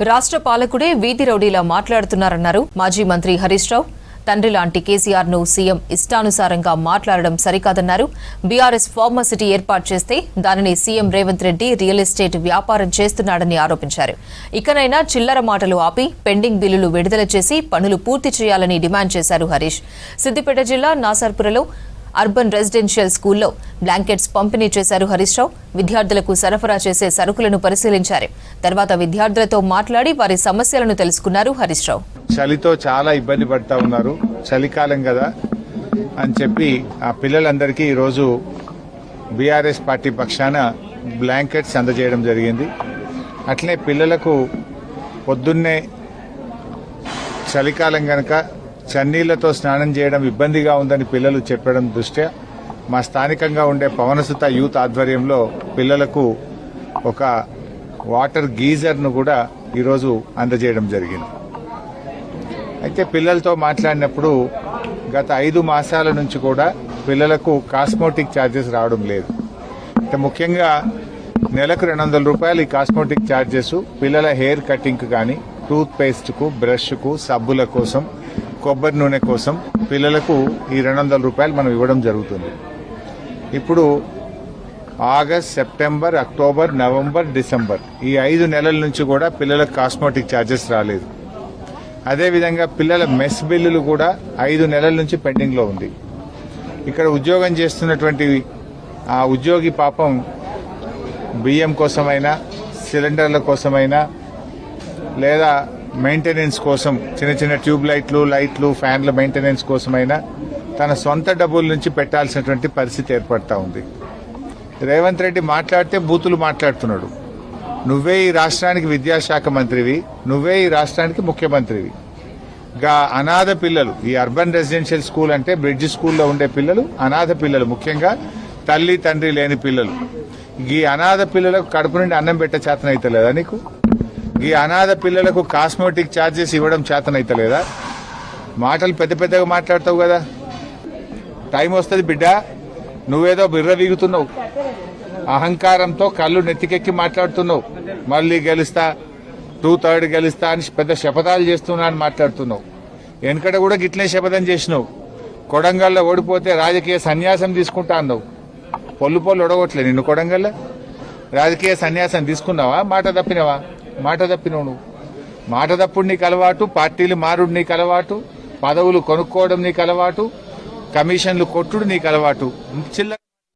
రాష్ట్ర పాలకుడే వీధి రౌడీలా మాట్లాడుతున్నారన్నారు మాజీ మంత్రి హరీష్ రావు. తండ్రి లాంటి కేసీఆర్ ను సీఎం ఇష్టానుసారంగా మాట్లాడడం సరికాదన్నారు. బీఆర్ఎస్ ఫార్మసిటీ ఏర్పాటు చేస్తే దానిని CM Revanth Reddy real estate వ్యాపారం చేస్తున్నాడని ఆరోపించారు. ఇకనైనా చిల్లర మాటలు ఆపి పెండింగ్ బిల్లులు విడుదల చేసి పనులు పూర్తి చేయాలని డిమాండ్ చేశారు హరీష్. సిద్దిపేట జిల్లా నాసర్పురలో అర్బన్ రెసిడెన్షియల్ స్కూల్లో బ్లాంకెట్స్ పంపిణీ చేశారు హరీష్ రావు. విద్యార్థులకు సరఫరా చేసే సరుకులను పరిశీలించారు. తర్వాత విద్యార్థులతో మాట్లాడి వారి సమస్యలను తెలుసుకున్నారు హరీష్ రావు. చలితో చాలా ఇబ్బంది పడతా ఉన్నారు, చలికాలం కదా అని చెప్పి ఆ పిల్లలందరికీ ఈరోజు బీఆర్ఎస్ పార్టీ పక్షాన బ్లాంకెట్స్ అందజేయడం జరిగింది. అట్లనే పిల్లలకు పొద్దున్నే చలికాలం కనుక చన్నీళ్లతో స్నానం చేయడం ఇబ్బందిగా ఉందని పిల్లలు చెప్పడం దృష్ట్యా మా స్థానికంగా ఉండే పవనసుత యూత్ ఆధ్వర్యంలో పిల్లలకు ఒక వాటర్ గీజర్ను కూడా ఈరోజు అందజేయడం జరిగింది. అయితే పిల్లలతో మాట్లాడినప్పుడు గత 5 మాసాల నుంచి కూడా పిల్లలకు కాస్మోటిక్ ఛార్జెస్ రావడం లేదు. అంటే ముఖ్యంగా నెలకు 200 రూపాయలు ఈ కాస్మోటిక్ ఛార్జెస్ పిల్లల హెయిర్ కటింగ్ కానీ, టూత్ పేస్ట్కు, బ్రష్కు, సబ్బుల కోసం, కొబ్బరి నూనె కోసం పిల్లలకు ఈ 200 రూపాయలు మనం ఇవ్వడం జరుగుతుంది. ఇప్పుడు August, September, October, November, December ఈ 5 నెలల నుంచి కూడా పిల్లలకు కాస్మోటిక్ ఛార్జెస్ రాలేదు. అదేవిధంగా పిల్లల మెస్ బిల్లులు కూడా 5 నెలల నుంచి పెండింగ్లో ఉంది. ఇక్కడ ఉద్యోగం చేస్తున్నటువంటి ఆ ఉద్యోగి పాపం బియ్యం కోసమైనా, సిలిండర్ల కోసమైనా, లేదా మెయింటెనెన్స్ కోసం చిన్న చిన్న ట్యూబ్ లైట్లు, ఫ్యాన్ల మెయింటెనెన్స్ కోసమైనా తన సొంత డబ్బుల నుంచి పెట్టాల్సినటువంటి పరిస్థితి ఏర్పడతా ఉంది. రేవంత్ రెడ్డి మాట్లాడితే బూతులు మాట్లాడుతున్నాడు. నువ్వే ఈ రాష్ట్రానికి విద్యాశాఖ మంత్రివి, నువ్వే ఈ రాష్ట్రానికి ముఖ్యమంత్రివి. గా అనాథ పిల్లలు, ఈ అర్బన్ రెసిడెన్షియల్ స్కూల్ అంటే బ్రిడ్జ్ స్కూల్లో ఉండే పిల్లలు అనాథ పిల్లలు, ముఖ్యంగా తల్లి తండ్రి లేని పిల్లలు. ఈ అనాథ పిల్లలకు కడుపు నుండి అన్నం పెట్టే చేతనైతలేదా నీకు? ఈ అనాథ పిల్లలకు కాస్మోటిక్ ఛార్జెస్ ఇవ్వడం చేతనైతలేదా? మాటలు పెద్ద పెద్దగా మాట్లాడతావు కదా, టైం వస్తుంది బిడ్డ. నువ్వేదో బిర్ర వీగుతున్నావు, అహంకారంతో కళ్ళు నెత్తికెక్కి మాట్లాడుతున్నావు. మళ్ళీ గెలుస్తా, 2/3 గెలుస్తా అని పెద్ద శపథాలు చేస్తున్నా అని మాట్లాడుతున్నావు. వెనకట కూడా గిట్లే శపథం చేసినావు. కొడంగల్లో ఓడిపోతే రాజకీయ సన్యాసం తీసుకుంటా అన్నావు. పొల్లు ఒడగొట్లే నిన్ను కొడంగల్లో. రాజకీయ సన్యాసం తీసుకున్నావా? మాట తప్పినవా? మాట తప్పినవు నువ్వు. మాట తప్పుడు నీకు అలవాటు, పార్టీలు మారుడు నీకు అలవాటు, పదవులు కొనుక్కోవడం నీకు అలవాటు, కమిషన్లు కొట్టుడు నీకు అలవాటు. చిల్ల